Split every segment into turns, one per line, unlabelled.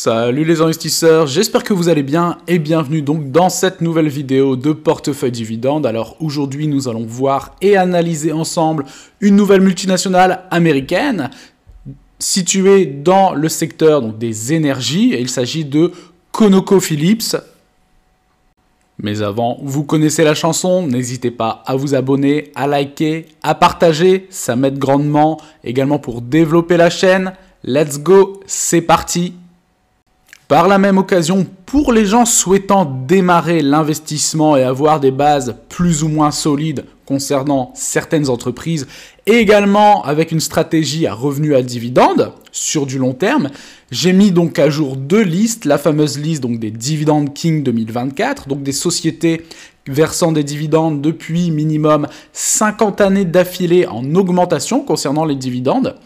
Salut les investisseurs, j'espère que vous allez bien et bienvenue donc dans cette nouvelle vidéo de portefeuille dividende. Alors aujourd'hui nous allons voir et analyser ensemble une nouvelle multinationale américaine située dans le secteur donc, des énergies et il s'agit de ConocoPhillips. Mais avant, vous connaissez la chanson, n'hésitez pas à vous abonner, à liker, à partager, ça m'aide grandement également pour développer la chaîne. Let's go, c'est parti! Par la même occasion, pour les gens souhaitant démarrer l'investissement et avoir des bases plus ou moins solides concernant certaines entreprises, et également avec une stratégie à revenu à dividendes sur du long terme, j'ai mis donc à jour deux listes, la fameuse liste donc des Dividend King 2024, donc des sociétés versant des dividendes depuis minimum 50 années d'affilée en augmentation concernant les dividendes.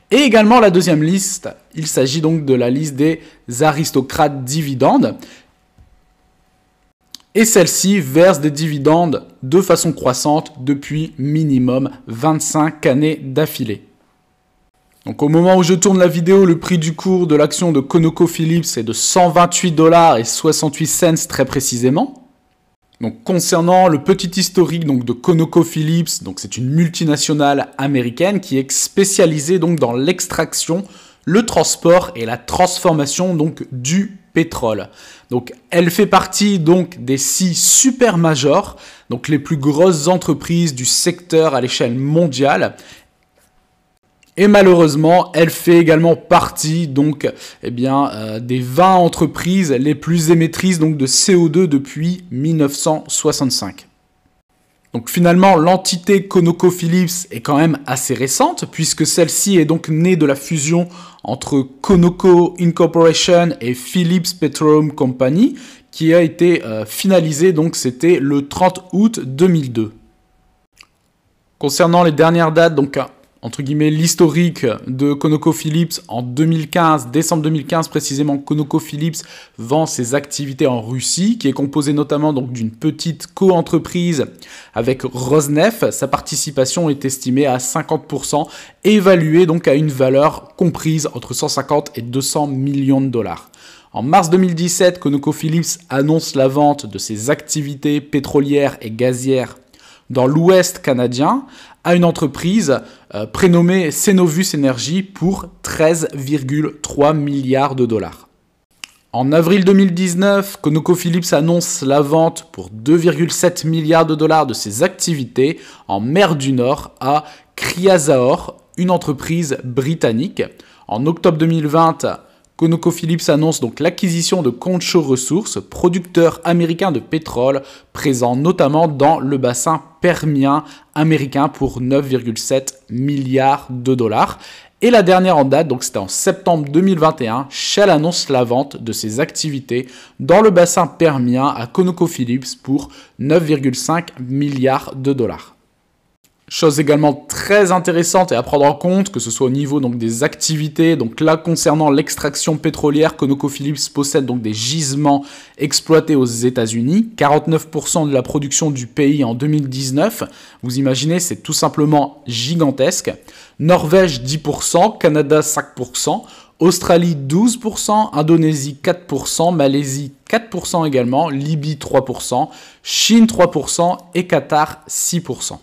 Et également la deuxième liste, il s'agit donc de la liste des aristocrates dividendes. Et celle-ci verse des dividendes de façon croissante depuis minimum 25 années d'affilée. Donc au moment où je tourne la vidéo, le prix du cours de l'action de ConocoPhillips est de 128,68 $ très précisément. Donc concernant le petit historique donc de ConocoPhillips, donc c'est une multinationale américaine qui est spécialisée donc dans l'extraction, le transport et la transformation donc du pétrole. Donc elle fait partie donc des 6 super majors, donc les plus grosses entreprises du secteur à l'échelle mondiale. Et malheureusement, elle fait également partie donc, des 20 entreprises les plus émettrices donc, de CO2 depuis 1965. Donc finalement, l'entité ConocoPhillips est quand même assez récente puisque celle-ci est donc née de la fusion entre Conoco Incorporation et Phillips Petroleum Company qui a été finalisée, donc c'était le 30 août 2002. Concernant les dernières dates, donc entre guillemets, l'historique de ConocoPhillips en 2015, décembre 2015 précisément, ConocoPhillips vend ses activités en Russie, qui est composée notamment donc d'une petite co-entreprise avec Rosneft. Sa participation est estimée à 50%, évaluée donc à une valeur comprise entre 150 et 200 millions de dollars. En mars 2017, ConocoPhillips annonce la vente de ses activités pétrolières et gazières dans l'Ouest canadien à une entreprise prénommée Cenovus Energy pour 13,3 milliards de dollars. En avril 2019, ConocoPhillips annonce la vente pour 2,7 milliards de dollars de ses activités en mer du Nord à Cryasaor, une entreprise britannique. En octobre 2020, ConocoPhillips annonce donc l'acquisition de Concho Resources, producteur américain de pétrole, présent notamment dans le bassin permien américain pour 9,7 milliards de dollars. Et la dernière en date, donc c'était en septembre 2021, Shell annonce la vente de ses activités dans le bassin permien à ConocoPhillips pour 9,5 milliards de dollars. Chose également très intéressante et à prendre en compte, que ce soit au niveau donc, des activités, donc là concernant l'extraction pétrolière, ConocoPhillips possède donc des gisements exploités aux États-Unis, 49% de la production du pays en 2019, vous imaginez c'est tout simplement gigantesque, Norvège 10%, Canada 5%, Australie 12%, Indonésie 4%, Malaisie 4% également, Libye 3%, Chine 3% et Qatar 6%.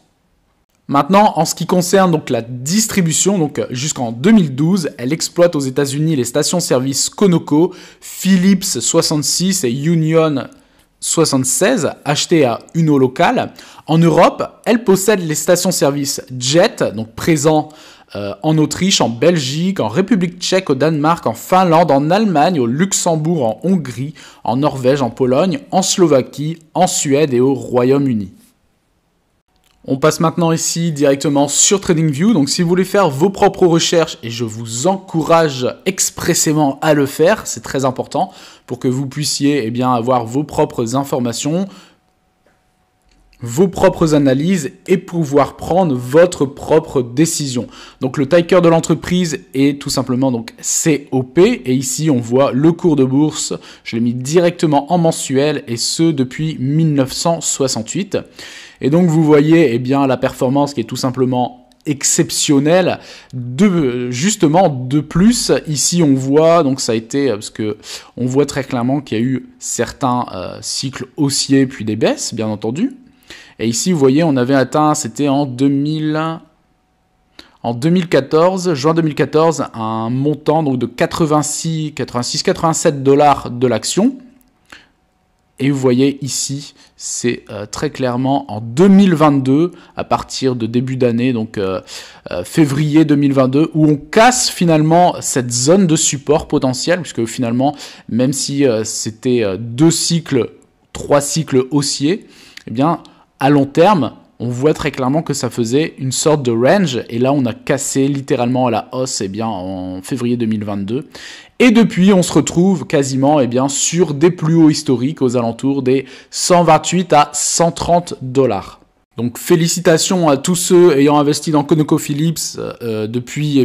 Maintenant, en ce qui concerne donc la distribution, donc jusqu'en 2012, elle exploite aux États-Unis les stations-service Conoco, Phillips 66 et Union 76, achetées à une eau locale. En Europe, elle possède les stations-service Jet, donc présents en Autriche, en Belgique, en République tchèque, au Danemark, en Finlande, en Allemagne, au Luxembourg, en Hongrie, en Norvège, en Pologne, en Slovaquie, en Suède et au Royaume-Uni. On passe maintenant ici directement sur TradingView. Donc si vous voulez faire vos propres recherches, et je vous encourage expressément à le faire, c'est très important pour que vous puissiez avoir vos propres informations, vos propres analyses et pouvoir prendre votre propre décision. Donc le ticker de l'entreprise est tout simplement donc COP et ici on voit le cours de bourse, je l'ai mis directement en mensuel et ce depuis 1968. Et donc vous voyez la performance qui est tout simplement exceptionnel. Justement, de plus, ici on voit, donc ça a été, parce que on voit très clairement qu'il y a eu certains cycles haussiers puis des baisses, bien entendu. Et ici, vous voyez, on avait atteint, c'était en 2014, juin 2014, un montant donc de 87 dollars de l'action. Et vous voyez ici, c'est très clairement en 2022, à partir de début d'année, donc février 2022, où on casse finalement cette zone de support potentiel, puisque finalement, même si c'était 3 cycles haussiers, eh bien, à long terme, on voit très clairement que ça faisait une sorte de range, et là on a cassé littéralement à la hausse en février 2022. Et depuis, on se retrouve quasiment sur des plus hauts historiques aux alentours des 128 à 130 dollars. Donc félicitations à tous ceux ayant investi dans ConocoPhillips depuis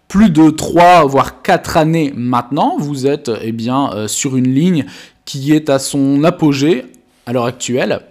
plus de 3 voire 4 années maintenant. Vous êtes sur une ligne qui est à son apogée à l'heure actuelle.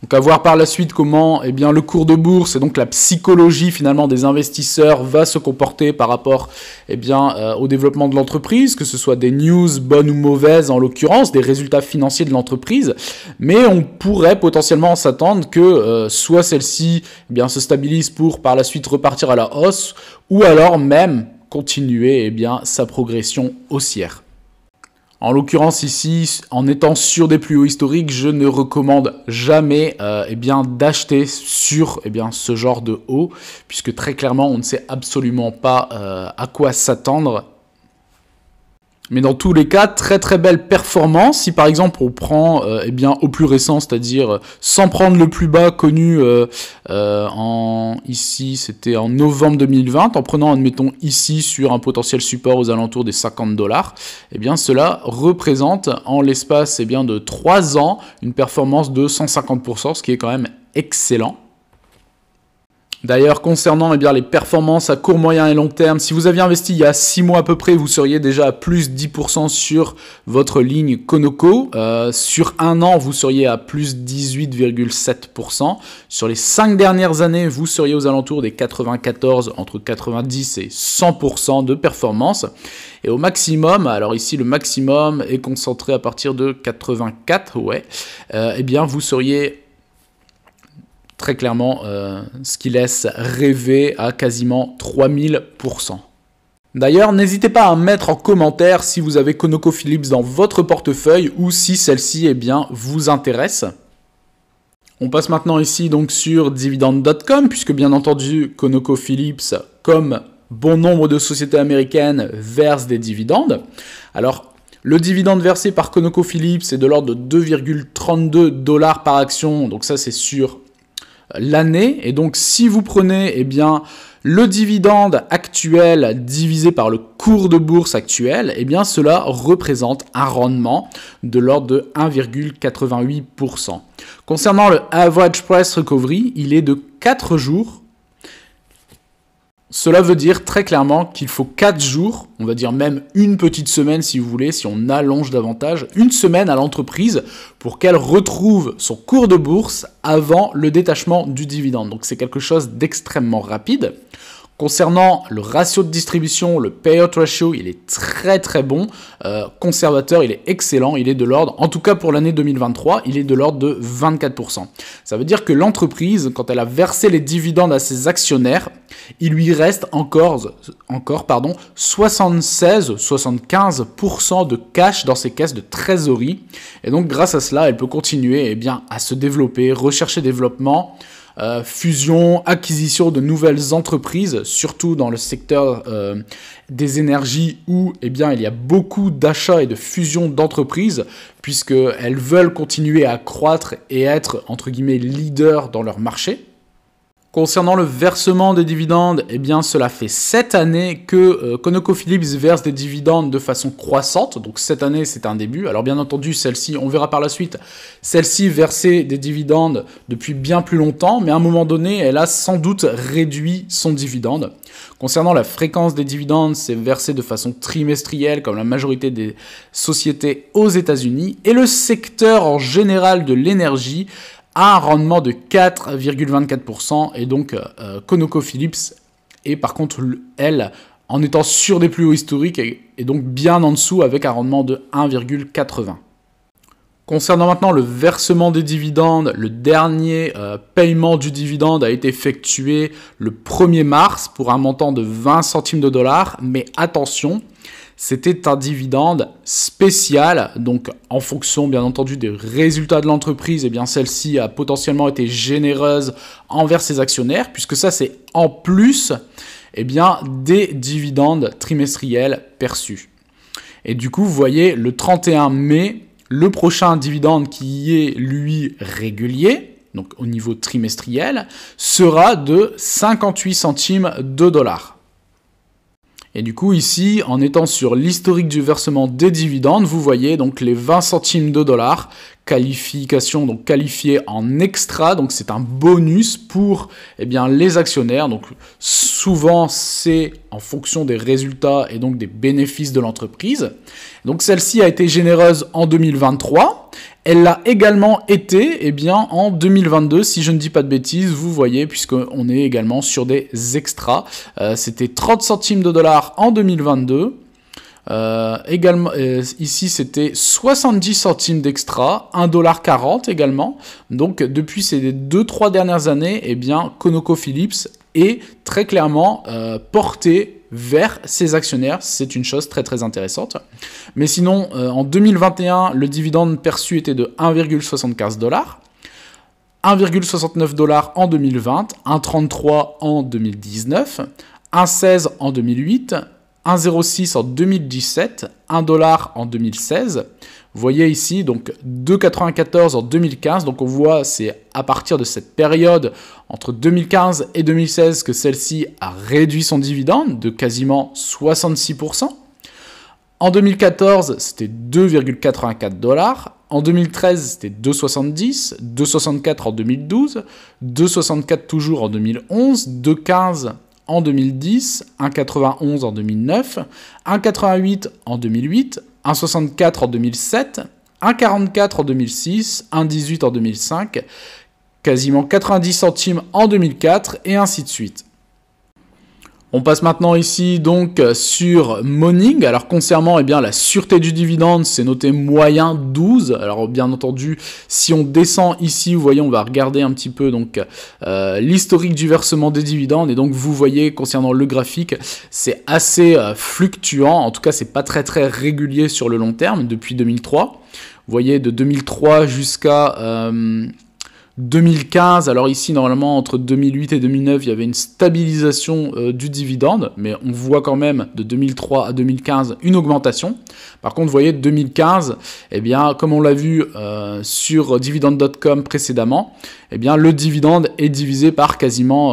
Donc à voir par la suite comment le cours de bourse et donc la psychologie finalement des investisseurs va se comporter par rapport au développement de l'entreprise, que ce soit des news bonnes ou mauvaises en l'occurrence, des résultats financiers de l'entreprise, mais on pourrait potentiellement s'attendre que soit celle-ci se stabilise pour par la suite repartir à la hausse, ou alors même continuer sa progression haussière. En l'occurrence ici, en étant sur des plus hauts historiques, je ne recommande jamais d'acheter sur ce genre de haut, puisque très clairement, on ne sait absolument pas à quoi s'attendre. Mais dans tous les cas, très très belle performance. Si par exemple on prend au plus récent, c'est-à-dire sans prendre le plus bas connu ici c'était en novembre 2020, en prenant admettons ici sur un potentiel support aux alentours des 50 dollars, cela représente en l'espace de 3 ans une performance de 150%, ce qui est quand même excellent. D'ailleurs, concernant les performances à court, moyen et long terme, si vous aviez investi il y a 6 mois à peu près, vous seriez déjà à plus 10% sur votre ligne Conoco. Sur un an, vous seriez à plus 18,7%. Sur les 5 dernières années, vous seriez aux alentours des 94, entre 90 et 100% de performance. Et au maximum, alors ici le maximum est concentré à partir de 84, vous seriez très clairement, ce qui laisse rêver à quasiment 3000%. D'ailleurs, n'hésitez pas à mettre en commentaire si vous avez ConocoPhillips dans votre portefeuille ou si celle-ci vous intéresse. On passe maintenant ici donc sur dividende.com, puisque bien entendu ConocoPhillips, comme bon nombre de sociétés américaines, verse des dividendes. Alors, le dividende versé par ConocoPhillips est de l'ordre de 2,32 dollars par action, donc ça c'est sur l'année. Et donc si vous prenez le dividende actuel divisé par le cours de bourse actuel, cela représente un rendement de l'ordre de 1,88%. Concernant le average price recovery, il est de 4 jours. Cela veut dire très clairement qu'il faut 4 jours, on va dire même une petite semaine si vous voulez, si on allonge davantage, une semaine à l'entreprise pour qu'elle retrouve son cours de bourse avant le détachement du dividende. Donc c'est quelque chose d'extrêmement rapide. Concernant le ratio de distribution, le payout ratio, il est très très bon. Conservateur, il est excellent. Il est de l'ordre, en tout cas pour l'année 2023, il est de l'ordre de 24%. Ça veut dire que l'entreprise, quand elle a versé les dividendes à ses actionnaires, il lui reste encore 76-75% de cash dans ses caisses de trésorerie. Et donc grâce à cela, elle peut continuer à se développer, rechercher développement, fusion, acquisition de nouvelles entreprises, surtout dans le secteur des énergies où il y a beaucoup d'achats et de fusions d'entreprises, puisqu'elles veulent continuer à croître et être, entre guillemets, leaders dans leur marché. Concernant le versement des dividendes, cela fait 7 années que ConocoPhillips verse des dividendes de façon croissante. Donc cette année, c'est un début. Alors bien entendu, celle-ci, on verra par la suite, celle-ci versait des dividendes depuis bien plus longtemps, mais à un moment donné, elle a sans doute réduit son dividende. Concernant la fréquence des dividendes, c'est versé de façon trimestrielle, comme la majorité des sociétés aux États-Unis. Et le secteur en général de l'énergie a un rendement de 4,24%, et donc ConocoPhillips est par contre, elle, en étant sur des plus hauts historiques, et donc bien en dessous avec un rendement de 1,80. Concernant maintenant le versement des dividendes, le dernier paiement du dividende a été effectué le 1er mars pour un montant de 20 centimes de dollars, mais attention, c'était un dividende spécial, donc en fonction bien entendu des résultats de l'entreprise, eh bien celle-ci a potentiellement été généreuse envers ses actionnaires, puisque ça c'est en plus eh bien, des dividendes trimestriels perçus. Et du coup, vous voyez, le 31 mai, le prochain dividende qui est, lui, régulier, donc au niveau trimestriel, sera de 58 centimes de dollars. Et du coup, ici, en étant sur l'historique du versement des dividendes, vous voyez donc les 20 centimes de dollars, qualification donc qualifiée en extra, donc c'est un bonus pour eh bien, les actionnaires. Donc souvent, c'est en fonction des résultats et donc des bénéfices de l'entreprise. Donc celle-ci a été généreuse en 2023. Elle l'a également été eh bien, en 2022, si je ne dis pas de bêtises, vous voyez, puisqu'on est également sur des extras. C'était 30 centimes de dollars en 2022. Ici, c'était 70 centimes d'extra, 1,40$ également. Donc, depuis ces 2-3 dernières années, eh bien, ConocoPhillips est très clairement porté vers ses actionnaires. C'est une chose très très intéressante. Mais sinon, en 2021, le dividende perçu était de 1,75$, 1,69$ en 2020, 1,33$ en 2019, 1,16$ en 2008, 1,06 en 2017, 1 dollar en 2016. Vous voyez ici, donc 2,94 en 2015. Donc on voit, c'est à partir de cette période, entre 2015 et 2016, que celle-ci a réduit son dividende de quasiment 66%. En 2014, c'était 2,84 dollars. En 2013, c'était 2,70, 2,64 en 2012, 2,64 toujours en 2011, 2,15 en 2010, 1,91 en 2009, 1,88 en 2008, 1,64 en 2007, 1,44 en 2006, 1,18 en 2005, quasiment 90 centimes en 2004 et ainsi de suite. On passe maintenant ici donc sur Morning. Alors concernant la sûreté du dividende, c'est noté moyen 12. Alors bien entendu, si on descend ici, vous voyez, on va regarder un petit peu donc l'historique du versement des dividendes. Et donc vous voyez concernant le graphique, c'est assez fluctuant. En tout cas, c'est pas très très régulier sur le long terme depuis 2003. Vous voyez, de 2003 jusqu'à 2015, alors ici normalement entre 2008 et 2009 il y avait une stabilisation du dividende, mais on voit quand même de 2003 à 2015 une augmentation. Par contre vous voyez 2015, eh bien comme on l'a vu sur dividende.com précédemment, eh bien le dividende est divisé par quasiment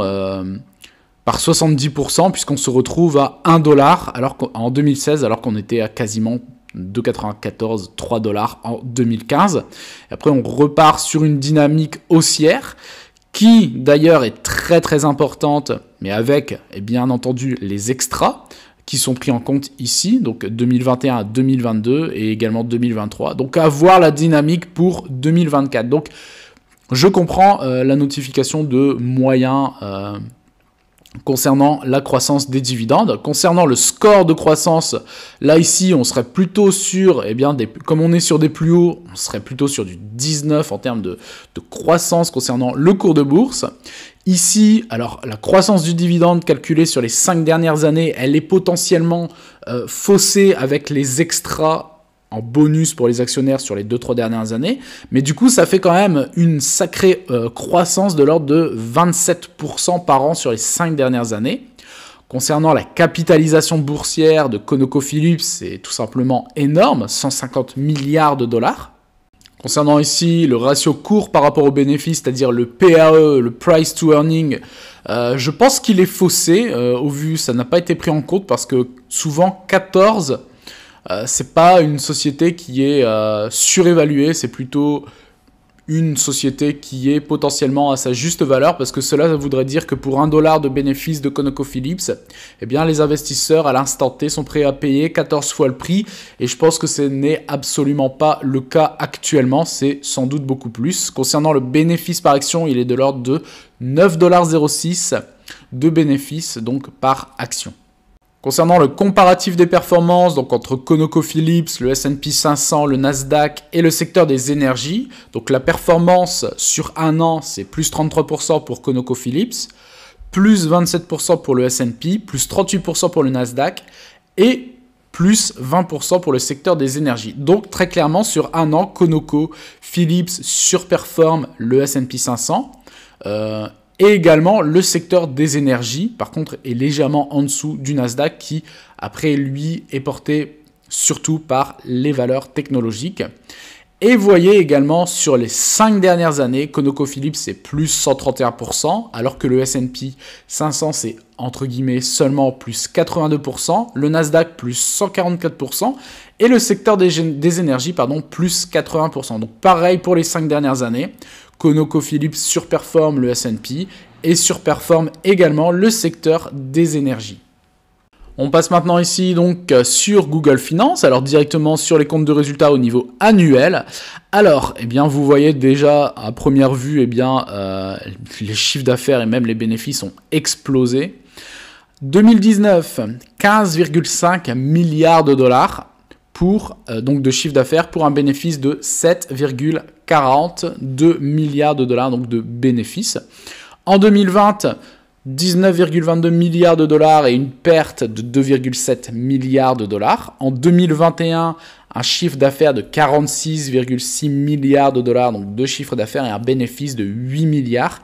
par 70% puisqu'on se retrouve à 1 dollar en 2016 alors qu'on était à quasiment 2,94, 3 dollars en 2015. Et après, on repart sur une dynamique haussière qui, d'ailleurs, est très très importante, mais avec, bien entendu, les extras qui sont pris en compte ici, donc 2021 à 2022 et également 2023. Donc, à voir la dynamique pour 2024. Donc, je comprends la notification de moyen concernant la croissance des dividendes. Concernant le score de croissance, là ici on serait plutôt sur, comme on est sur des plus hauts, on serait plutôt sur du 19 en termes de croissance concernant le cours de bourse. Ici, alors la croissance du dividende calculée sur les 5 dernières années, elle est potentiellement faussée avec les extras en bonus pour les actionnaires sur les 2-3 dernières années, mais du coup ça fait quand même une sacrée croissance de l'ordre de 27% par an sur les 5 dernières années. Concernant la capitalisation boursière de ConocoPhillips, c'est tout simplement énorme, 150 milliards de dollars. Concernant ici le ratio court par rapport au bénéfice, c'est-à-dire le PAE, le Price to Earning, je pense qu'il est faussé, au vu, ça n'a pas été pris en compte parce que souvent 14, c'est pas une société qui est surévaluée, c'est plutôt une société qui est potentiellement à sa juste valeur, parce que cela voudrait dire que pour $1 de bénéfice de ConocoPhillips, eh bien les investisseurs à l'instant T sont prêts à payer 14 fois le prix, et je pense que ce n'est absolument pas le cas actuellement, c'est sans doute beaucoup plus. Concernant le bénéfice par action, il est de l'ordre de 9,06 $ de bénéfice donc par action. Concernant le comparatif des performances, donc entre ConocoPhillips, le S&P 500, le Nasdaq et le secteur des énergies, donc la performance sur un an, c'est plus 33% pour ConocoPhillips, plus 27% pour le S&P, plus 38% pour le Nasdaq et plus 20% pour le secteur des énergies. Donc très clairement, sur un an, ConocoPhillips surperforme le S&P 500. Et également, le secteur des énergies, par contre, est légèrement en dessous du Nasdaq qui, après lui, est porté surtout par les valeurs technologiques. Et vous voyez également, sur les 5 dernières années, ConocoPhillips, c'est plus 131%, alors que le S&P 500, c'est entre guillemets seulement plus 82%, le Nasdaq, plus 144%, et le secteur des énergies, plus 80%. Donc pareil pour les 5 dernières années. ConocoPhillips surperforme le S&P et surperforme également le secteur des énergies. On passe maintenant ici donc sur Google Finance, alors directement sur les comptes de résultats au niveau annuel. Alors, eh bien, vous voyez déjà à première vue, eh bien, les chiffres d'affaires et même les bénéfices ont explosé. 2019, 15,5 milliards de dollars pour donc de chiffre d'affaires pour un bénéfice de 7,42 milliards de dollars donc de bénéfices. En 2020, 19,22 milliards de dollars et une perte de 2,7 milliards de dollars. En 2021, un chiffre d'affaires de 46,6 milliards de dollars, donc de chiffre d'affaires et un bénéfice de 8 milliards.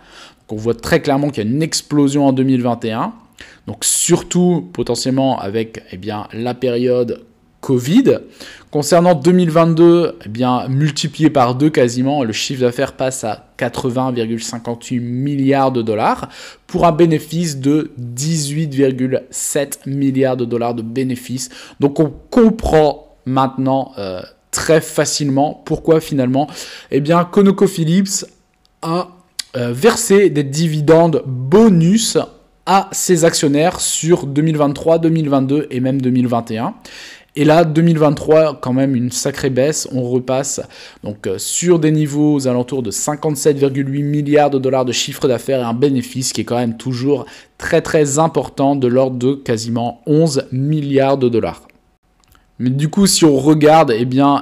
Donc on voit très clairement qu'il y a une explosion en 2021. Donc surtout potentiellement avec la période Covid. Concernant 2022, multiplié par 2 quasiment, le chiffre d'affaires passe à 80,58 milliards de dollars pour un bénéfice de 18,7 milliards de dollars de bénéfices. Donc on comprend maintenant très facilement pourquoi finalement ConocoPhillips a versé des dividendes bonus à ses actionnaires sur 2023, 2022 et même 2021. Et là, 2023, quand même une sacrée baisse. On repasse donc sur des niveaux aux alentours de 57,8 milliards de dollars de chiffre d'affaires et un bénéfice qui est quand même toujours très très important de l'ordre de quasiment 11 milliards de dollars. Mais du coup, si on regarde,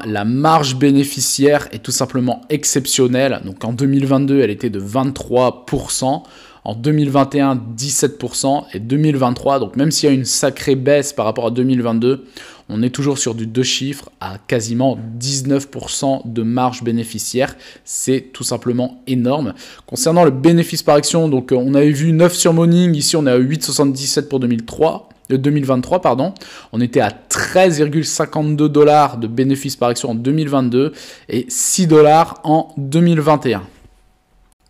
la marge bénéficiaire est tout simplement exceptionnelle. Donc en 2022, elle était de 23%. En 2021, 17% et 2023, donc même s'il y a une sacrée baisse par rapport à 2022, on est toujours sur du 2 chiffres à quasiment 19% de marge bénéficiaire. C'est tout simplement énorme. Concernant le bénéfice par action, donc on avait vu 9 sur Morning, ici on est à 8,77 pour 2023, on était à 13,52 $ de bénéfice par action en 2022 et 6 $ en 2021.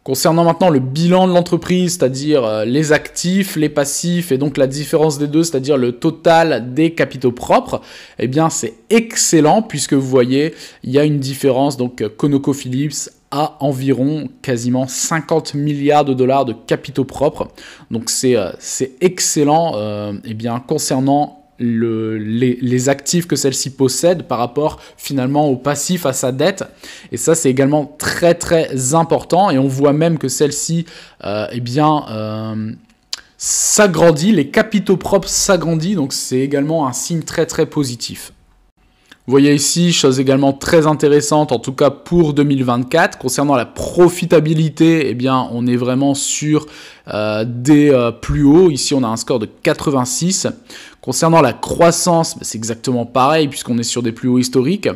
Concernant maintenant le bilan de l'entreprise, c'est-à-dire les actifs, les passifs et donc la différence des deux, c'est-à-dire le total des capitaux propres, c'est excellent puisque vous voyez, il y a une différence. Donc ConocoPhillips a environ quasiment 50 milliards de dollars de capitaux propres. Donc c'est excellent concernant les actifs que celle-ci possède par rapport finalement au passif, à sa dette, et ça c'est également très très important, et on voit même que celle-ci s'agrandit, les capitaux propres s'agrandissent, donc c'est également un signe très très positif. Vous voyez ici, chose également très intéressante, en tout cas pour 2024, concernant la profitabilité, on est vraiment sur des plus hauts. Ici, on a un score de 86. Concernant la croissance, c'est exactement pareil puisqu'on est sur des plus hauts historiques.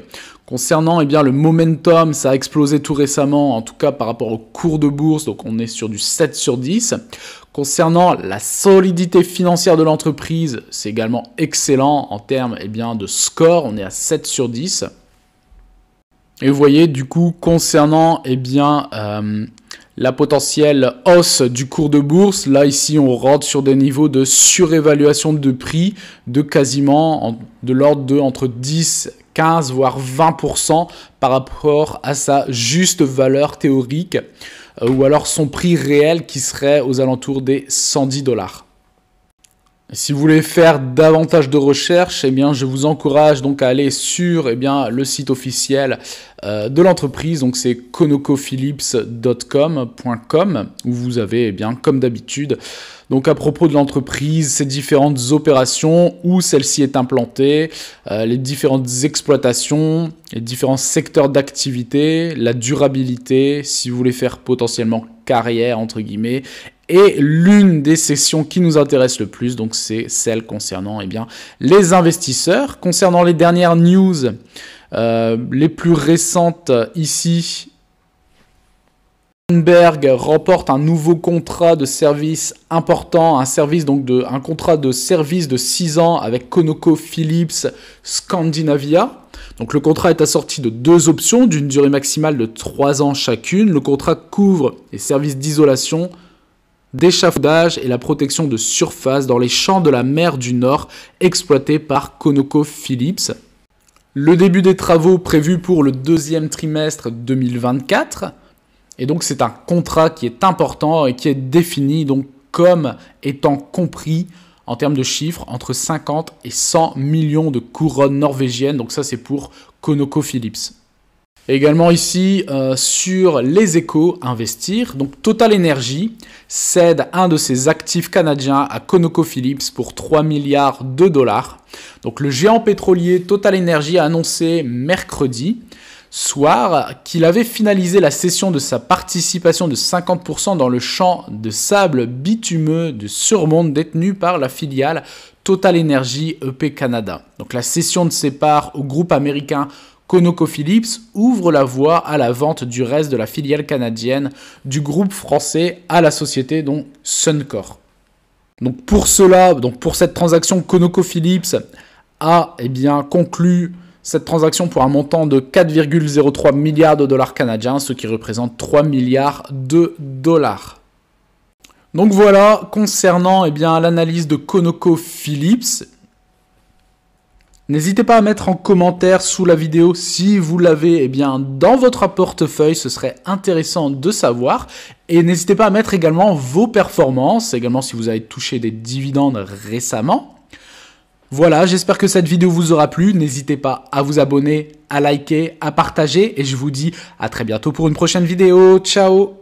Concernant le momentum, ça a explosé tout récemment, en tout cas par rapport au cours de bourse, donc on est sur du 7 sur 10. Concernant la solidité financière de l'entreprise, c'est également excellent en termes de score, on est à 7 sur 10. Et vous voyez du coup concernant la potentielle hausse du cours de bourse, là ici on rentre sur des niveaux de surévaluation de prix de quasiment de l'ordre de entre 10 15 voire 20% par rapport à sa juste valeur théorique ou alors son prix réel qui serait aux alentours des 110 $. Si vous voulez faire davantage de recherches, eh bien, je vous encourage donc à aller sur le site officiel de l'entreprise. Donc c'est conocophillips.com où vous avez comme d'habitude donc à propos de l'entreprise, ses différentes opérations, où celle-ci est implantée, les différentes exploitations, les différents secteurs d'activité, la durabilité, si vous voulez faire potentiellement carrière entre guillemets. Et l'une des sessions qui nous intéresse le plus, donc c'est celle concernant les investisseurs. Concernant les dernières news, les plus récentes ici, Bloomberg remporte un nouveau contrat de service important, un contrat de service de 6 ans avec ConocoPhillips Scandinavia. Donc le contrat est assorti de 2 options d'une durée maximale de 3 ans chacune. Le contrat couvre les services d'isolation, d'échafaudage et la protection de surface dans les champs de la mer du Nord exploités par ConocoPhillips. Le début des travaux prévu pour le 2e trimestre 2024. Et donc c'est un contrat qui est important et qui est défini donc comme étant compris en termes de chiffres entre 50 et 100 millions de couronnes norvégiennes. Donc ça c'est pour ConocoPhillips. Également ici sur les échos investir, donc Total Energy cède un de ses actifs canadiens à ConocoPhillips pour 3 milliards de dollars. Donc le géant pétrolier Total Energy a annoncé mercredi soir qu'il avait finalisé la cession de sa participation de 50% dans le champ de sable bitumeux de Surmont détenu par la filiale Total Energy EP Canada. Donc la cession de ses parts au groupe américain ConocoPhillips ouvre la voie à la vente du reste de la filiale canadienne du groupe français à la société dont Suncor. Donc pour cette transaction, ConocoPhillips a conclu cette transaction pour un montant de 4,03 milliards de dollars canadiens, ce qui représente 3 milliards de dollars. Donc voilà, concernant l'analyse de ConocoPhillips. N'hésitez pas à mettre en commentaire sous la vidéo si vous l'avez dans votre portefeuille, ce serait intéressant de savoir. Et n'hésitez pas à mettre également vos performances, également si vous avez touché des dividendes récemment. Voilà, j'espère que cette vidéo vous aura plu. N'hésitez pas à vous abonner, à liker, à partager. Et je vous dis à très bientôt pour une prochaine vidéo. Ciao!